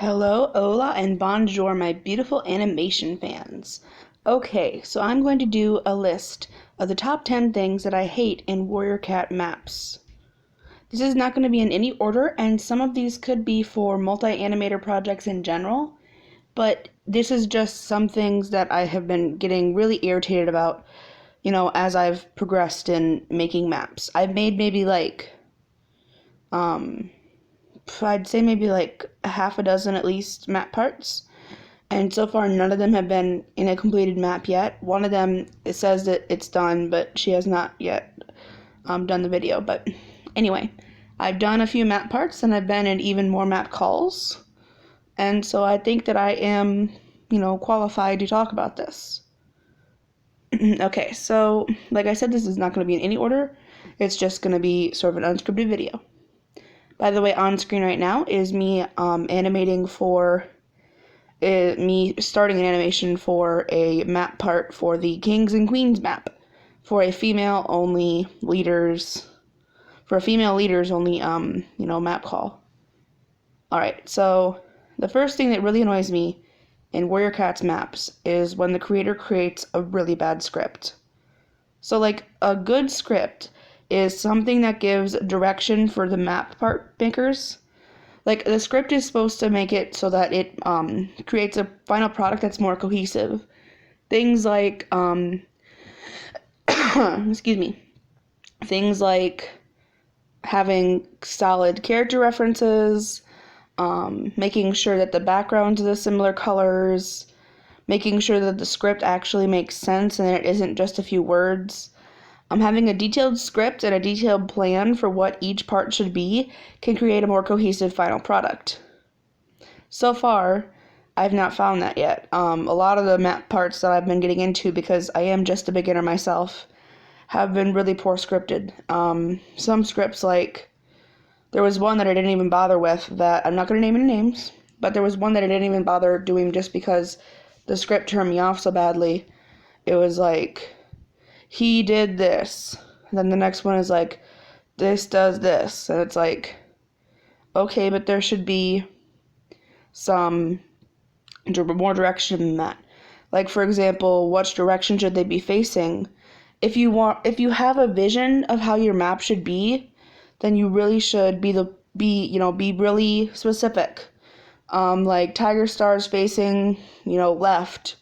Hello, hola, and bonjour, my beautiful animation fans. Okay, so I'm going to do a list of the top 10 things that I hate in Warrior Cat maps. This is not going to be in any order, and some of these could be for multi-animator projects in general, but this is just some things that I have been getting really irritated about, as I've progressed in making maps. I've made maybe um, I'd say maybe like a half a dozen at least map parts. And so far, none of them have been in a completed map yet. One of them, it says that it's done, but she has not yet done the video. But anyway, I've done a few map parts, and I've been in even more map calls. And so I think that I am, qualified to talk about this. Okay, so like I said, this is not going to be in any order. It's just going to be sort of an unscripted video. By the way, on screen right now is me animating for me starting an animation for a map part for the Kings and Queens map for a female leaders only map call. Alright, so the first thing that really annoys me in Warrior Cat's maps is when the creator creates a really bad script. So like a good script is something that gives direction for the map part makers. Like, the script is supposed to make it so that it creates a final product that's more cohesive. Things like, excuse me, things like having solid character references, making sure that the backgrounds are the similar colors, making sure that the script actually makes sense and it isn't just a few words. Having a detailed script and a detailed plan for what each part should be can create a more cohesive final product. So far, I've not found that yet. A lot of the map parts that I've been getting into, because I am just a beginner myself, have been really poor scripted. Some scripts, like, there was one that I didn't even bother with that, I'm not going to name any names, but there was one that I didn't even bother doing just because the script turned me off so badly. It was like, he did this, and then the next one is like, this does this, and it's like, okay, but there should be some more direction than that. Like, for example, which direction should they be facing? If you have a vision of how your map should be, then you really should be really specific. Like Tiger Star's facing, left,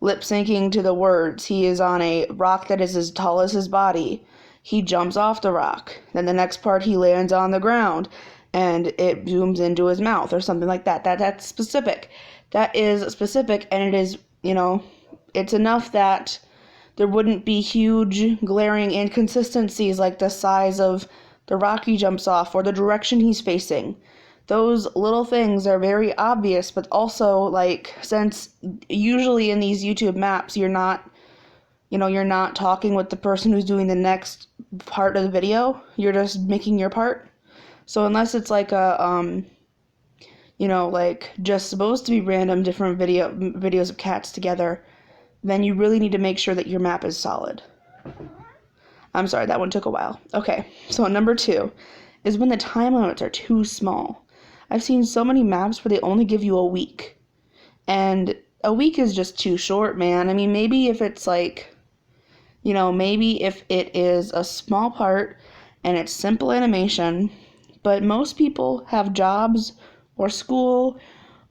lip syncing to the words. He is on a rock that is as tall as his body. He jumps off the rock. Then the next part, he lands on the ground and it zooms into his mouth or something like that. That's specific. That is specific, and it is, it's enough that there wouldn't be huge glaring inconsistencies like the size of the rock he jumps off or the direction he's facing. Those little things are very obvious, but also, like, since usually in these YouTube maps, you're not talking with the person who's doing the next part of the video, you're just making your part. So unless it's like a, like just supposed to be random different videos of cats together, then you really need to make sure that your map is solid. I'm sorry, that one took a while. Okay, so number 2 is when the time limits are too small. I've seen so many maps where they only give you a week. And a week is just too short, man. I mean, maybe if it's like, maybe if it is a small part and it's simple animation, but most people have jobs or school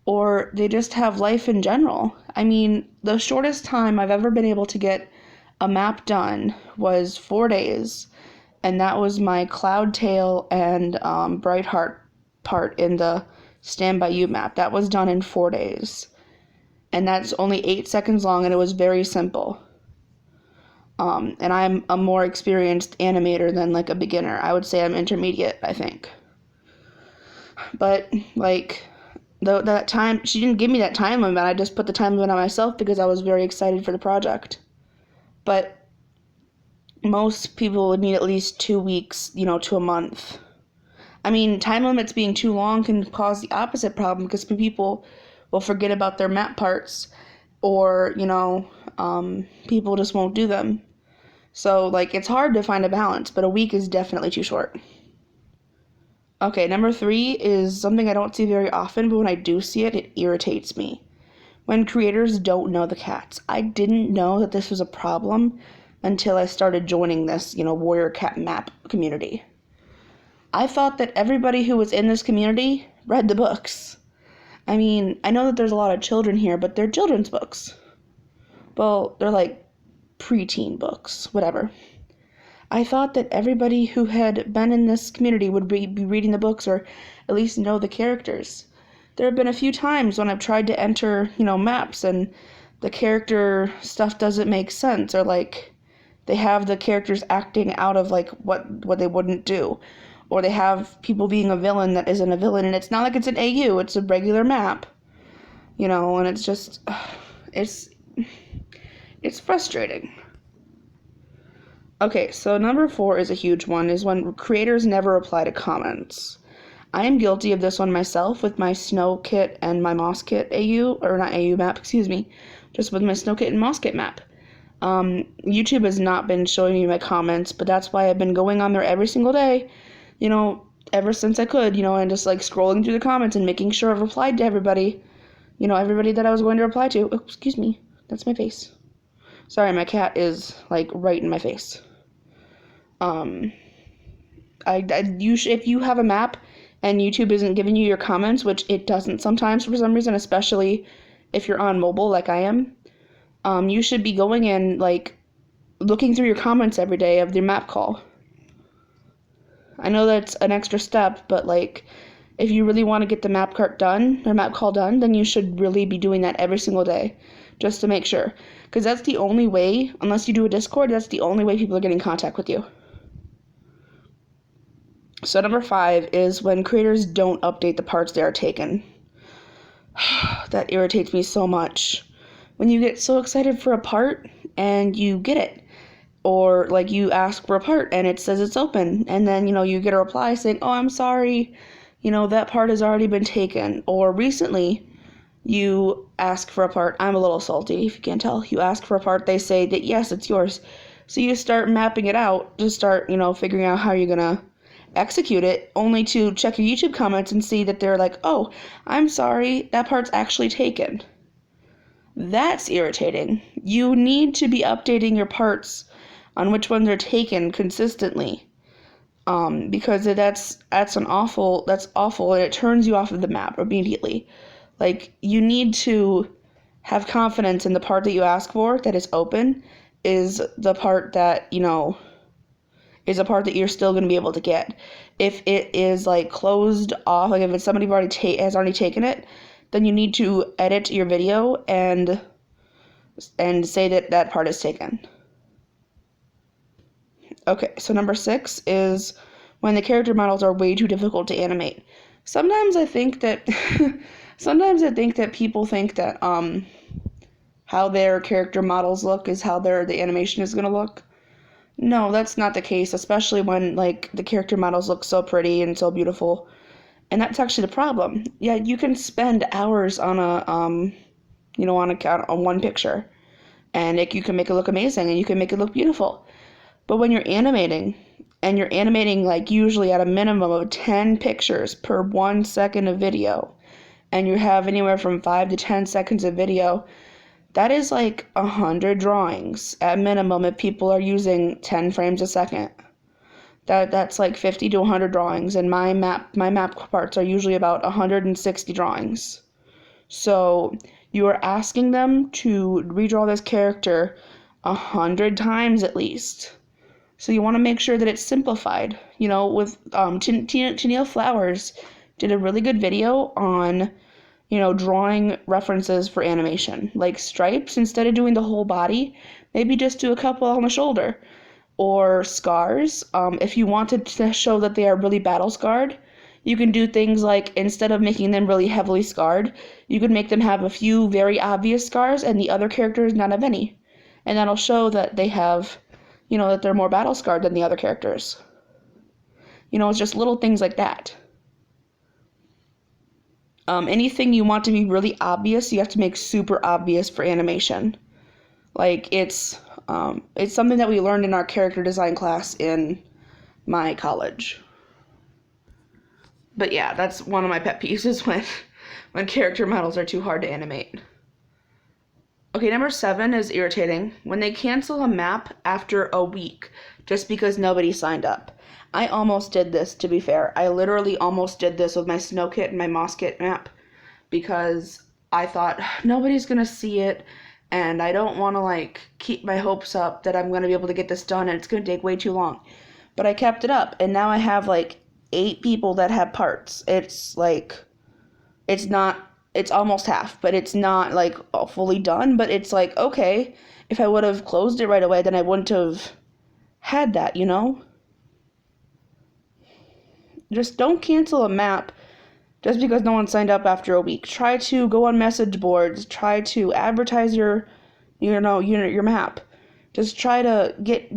or they just have life in general. I mean, the shortest time I've ever been able to get a map done was 4 days, and that was my Cloudtail and Brightheart part in the Stand By You map. That was done in 4 days, and that's only 8 seconds long, and it was very simple. And I'm a more experienced animator than like a beginner. I would say I'm intermediate, I think. But like, that time, she didn't give me that time limit. I just put the time limit on myself because I was very excited for the project. But most people would need at least 2 weeks, to a month. I mean, time limits being too long can cause the opposite problem because people will forget about their map parts, or, people just won't do them. So, like, it's hard to find a balance, but a week is definitely too short. Okay, number 3 is something I don't see very often, but when I do see it, it irritates me. When creators don't know the cats. I didn't know that this was a problem until I started joining this, Warrior Cat Map community. I thought that everybody who was in this community read the books. I mean, I know that there's a lot of children here, but they're children's books. Well, they're like preteen books, whatever. I thought that everybody who had been in this community would be reading the books or at least know the characters. There have been a few times when I've tried to enter, maps and the character stuff doesn't make sense, or like they have the characters acting out of like what they wouldn't do, or they have people being a villain that isn't a villain, and it's not like it's an AU, it's a regular map, and it's just it's frustrating. Okay, so number 4 is a huge one, is when creators never reply to comments. I am guilty of this one myself with my Snow Kit and my Moss Kit AU, or not AU map, excuse me, just with my Snow Kit and Moss Kit map. YouTube has not been showing me my comments, but that's why I've been going on there every single day, ever since I could, and just like scrolling through the comments and making sure I've replied to everybody, everybody that I was going to reply to. Oh, excuse me, that's my face. Sorry, my cat is like right in my face. If you have a map and YouTube isn't giving you your comments, which it doesn't sometimes for some reason, especially if you're on mobile like I am, you should be going in, like, looking through your comments every day of your map call. I know that's an extra step, but, like, if you really want to get the map call done, then you should really be doing that every single day, just to make sure. Because that's the only way, unless you do a Discord, that's the only way people are getting in contact with you. So number 5 is when creators don't update the parts they are taken. That irritates me so much. When you get so excited for a part and you get it, or like you ask for a part and it says it's open, and then you get a reply saying, oh, I'm sorry, that part has already been taken. Or recently you ask for a part, I'm a little salty if you can't tell, you ask for a part, they say that yes, it's yours, so you start mapping it out, just start figuring out how you're gonna execute it, only to check your YouTube comments and see that they're like, oh, I'm sorry, that part's actually taken. That's irritating. You need to be updating your parts on which ones are taken consistently, because that's awful, and it turns you off of the map immediately. Like, you need to have confidence in the part that you ask for that is open is the part that is a part that you're still going to be able to get. If it is like closed off, like if it's somebody who has already taken it, then you need to edit your video and say that part is taken. Okay, so number 6 is when the character models are way too difficult to animate. Sometimes I think that people think that how their character models look is how the animation is going to look. No, that's not the case, especially when like the character models look so pretty and so beautiful. And that's actually the problem. Yeah, you can spend hours on on one picture, and you can make it look amazing and you can make it look beautiful. But when you're animating, and you're animating like usually at a minimum of 10 pictures per 1 second of video, and you have anywhere from 5 to 10 seconds of video, that is like 100 drawings at minimum if people are using 10 frames a second. That's like 50 to 100 drawings, and my map parts are usually about 160 drawings. So you are asking them to redraw this character 100 times at least. So you want to make sure that it's simplified. With Tennille Flowers did a really good video on drawing references for animation, like stripes. Instead of doing the whole body, maybe just do a couple on the shoulder. Or scars. If you wanted to show that they are really battle scarred, you can do things like, instead of making them really heavily scarred, you could make them have a few very obvious scars and the other characters not have any. And that'll show that they have, that they're more battle scarred than the other characters. It's just little things like that. Anything you want to be really obvious, you have to make super obvious for animation. Like, it's something that we learned in our character design class in my college. But yeah, that's one of my pet peeves is when character models are too hard to animate. Okay, number 7 is irritating. When they cancel a map after a week just because nobody signed up. I almost did this, to be fair. I literally almost did this with my Snow Kit and my Moss Kit map because I thought nobody's going to see it and I don't want to like keep my hopes up that I'm going to be able to get this done and it's going to take way too long. But I kept it up and now I have like 8 people that have parts. It's like, it's almost half, but it's not like fully done, but it's like, okay, if I would have closed it right away, then I wouldn't have had that, you know? Just don't cancel a map just because no one signed up after a week. Try to go on message boards, try to advertise your map. Just try to get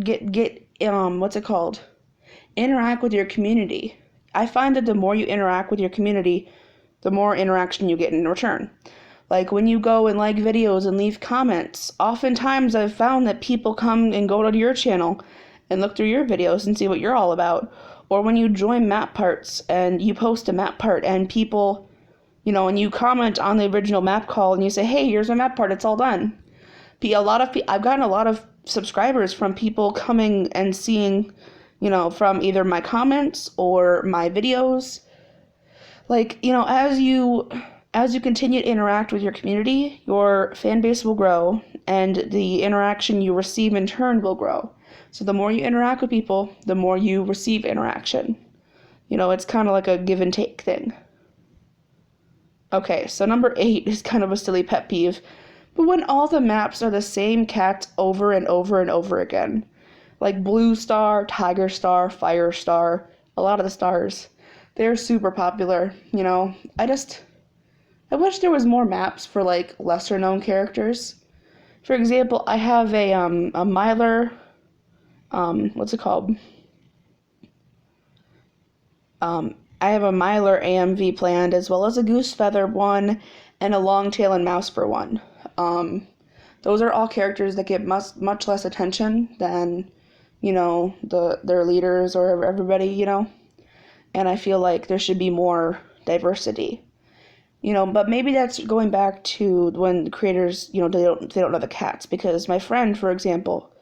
what's it called? Interact with your community. I find that the more you interact with your community, the more interaction you get in return. Like when you go and like videos and leave comments, oftentimes I've found that people come and go to your channel and look through your videos and see what you're all about. Or when you join map parts and you post a map part and people, and you comment on the original map call and you say, hey, here's my map part, it's all done. I've gotten a lot of subscribers from people coming and seeing, from either my comments or my videos. Like, as you continue to interact with your community, your fan base will grow and the interaction you receive in turn will grow. So the more you interact with people, the more you receive interaction. It's kind of like a give and take thing. Okay, so number 8 is kind of a silly pet peeve. But when all the maps are the same cats over and over and over again, like Blue Star, Tiger Star, Fire Star, a lot of the stars, they're super popular, I wish there was more maps for like lesser known characters. For example, I have a Mylar, what's it called? I have a Mylar AMV planned, as well as a Goose Feather one and a Longtail and Mousefur one. Those are all characters that get much less attention than, their leaders or everybody, and I feel like there should be more diversity. But maybe that's going back to when the creators, they don't know the cats, because my friend, for example,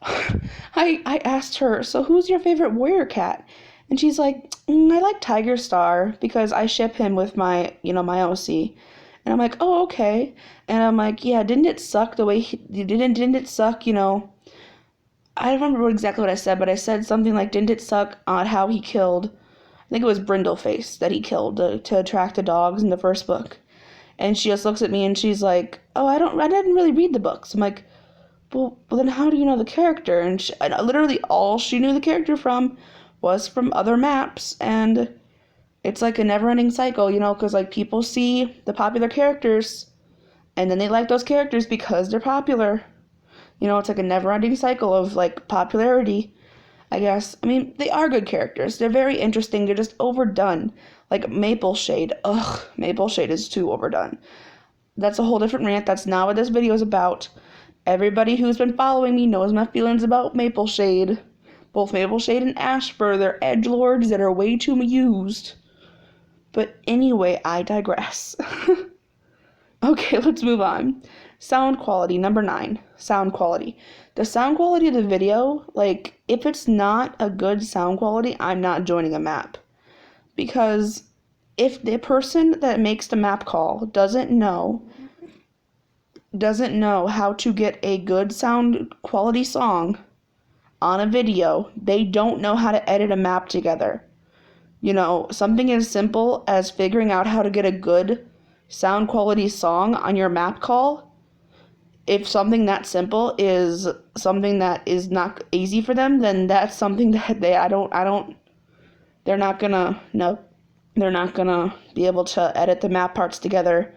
I asked her, so who's your favorite warrior cat? And she's like, I like Tiger Star because I ship him with my, my OC. And I'm like, oh, okay. And I'm like, yeah, didn't it suck the way didn't it suck, I don't remember exactly what I said, but I said something like, didn't it suck on how he killed, I think it was Brindleface that he killed to attract the dogs in the first book. And she just looks at me and she's like, oh, I didn't really read the books. I'm like, well, then how do you know the character? And literally all she knew the character from was from other maps, and it's like a never-ending cycle, because like people see the popular characters, and then they like those characters because they're popular. It's like a never-ending cycle of like popularity, I guess. I mean, they are good characters. They're very interesting. They're just overdone. Like Maple Shade. Ugh, Maple Shade is too overdone. That's a whole different rant. That's not what this video is about. Everybody who's been following me knows my feelings about Maple Shade. Both Maple Shade and Ashfur, they're edgelords that are way too used. But anyway, I digress. Okay, let's move on. Sound quality, number 9. Sound quality. The sound quality of the video, like, if it's not a good sound quality, I'm not joining a map. Because if the person that makes the map call doesn't know how to get a good sound quality song on a video, they don't know how to edit a map together. Something as simple as figuring out how to get a good sound quality song on your map call, if something that simple is something that is not easy for them, then that's something that they're not gonna be able to edit the map parts together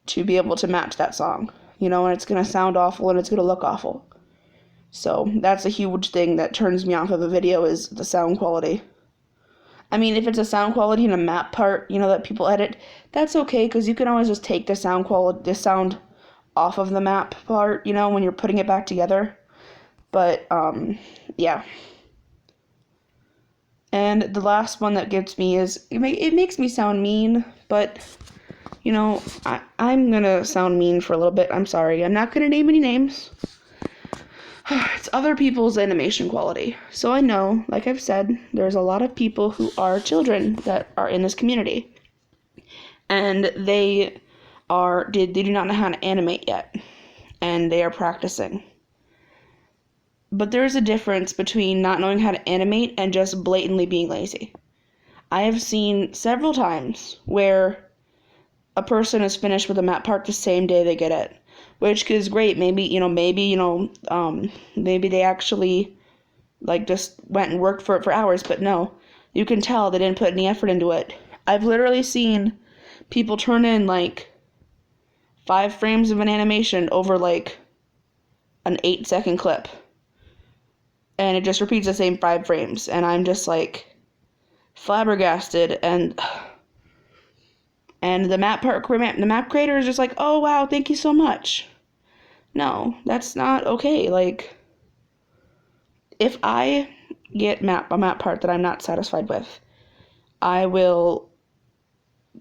to be able to match that song, and it's gonna sound awful and it's gonna look awful. So that's a huge thing that turns me off of a video, is the sound quality. I mean, if it's a sound quality in a map part, that people edit, that's okay, because you can always just take the sound off of the map part, when you're putting it back together. But, yeah. And the last one that gets me is, it makes me sound mean, but, I'm going to sound mean for a little bit. I'm sorry. I'm not going to name any names. It's other people's animation quality. So I know, like I've said, there's a lot of people who are children that are in this community. And they do not know how to animate yet. And they are practicing. But there's a difference between not knowing how to animate and just blatantly being lazy. I have seen several times where a person is finished with a map part the same day they get it, which is great. Maybe they actually just went and worked for it for hours, but no, you can tell they didn't put any effort into it. I've literally seen people turn in 5 frames of an animation over an 8-second clip. And it just repeats the same 5 frames. And I'm just flabbergasted. And the map creator is just oh wow, thank you so much. No, that's not okay. If I get a map part that I'm not satisfied with, I will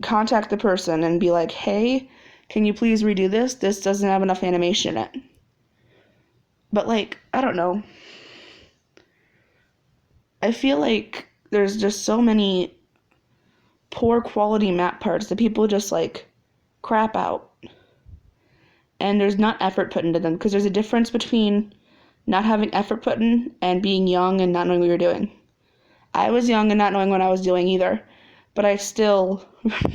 contact the person and be like, hey, can you please redo this? This doesn't have enough animation in it. But I don't know. I feel like there's just so many poor quality map parts that people just crap out. And there's not effort put into them, because there's a difference between not having effort put in and being young and not knowing what you're doing. I was young and not knowing what I was doing either, but I still,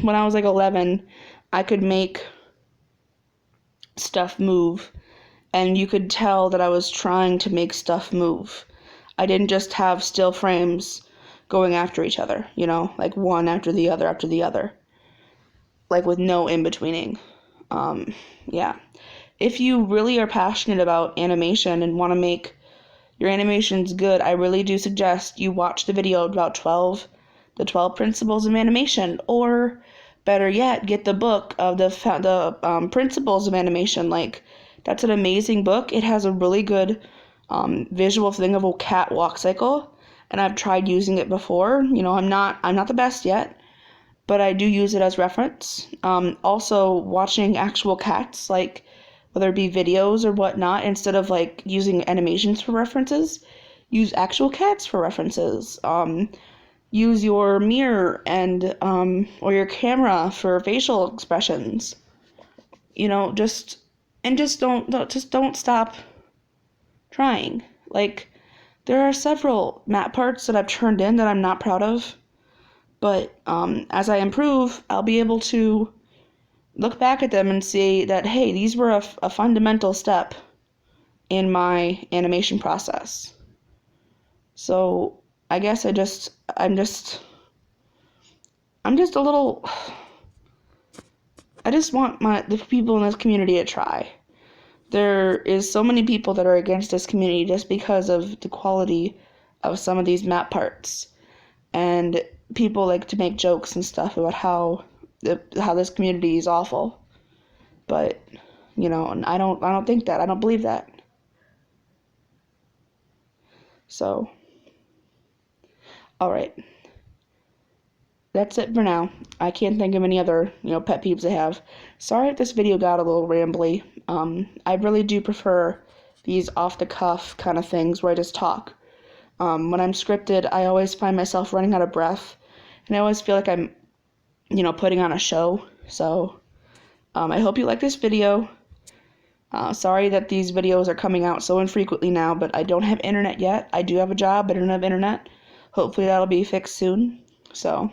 when I was 11, I could make stuff move, and you could tell that I was trying to make stuff move. I didn't just have still frames going after each other, one after the other, with no in-betweening. Yeah. If you really are passionate about animation and want to make your animations good, I really do suggest you watch the video about the 12 principles of animation, or better yet, get the book of the principles of animation. That's an amazing book. It has a really good visual thing of a catwalk cycle, and I've tried using it before. I'm not the best yet, but I do use it as reference. Also, watching actual cats, whether it be videos or whatnot, instead of using animations for references, use actual cats for references. Use your mirror and or your camera for facial expressions. Just don't stop trying. There are several map parts that I've turned in that I'm not proud of, but as I improve, I'll be able to look back at them and see that, hey, these were a fundamental step in my animation process. So I guess I'm just a little, I just want the people in this community to try. There is so many people that are against this community just because of the quality of some of these map parts. And people like to make jokes and stuff about how this community is awful. But, and I don't think that. I don't believe that. So, alright. That's it for now. I can't think of any other, pet peeves I have. Sorry if this video got a little rambly. I really do prefer these off-the-cuff kind of things where I just talk. When I'm scripted, I always find myself running out of breath, and I always feel like I'm, putting on a show. So, I hope you like this video. Sorry that these videos are coming out so infrequently now, but I don't have internet yet. I do have a job, but I don't have internet. Hopefully that'll be fixed soon. So,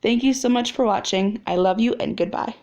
thank you so much for watching. I love you, and goodbye.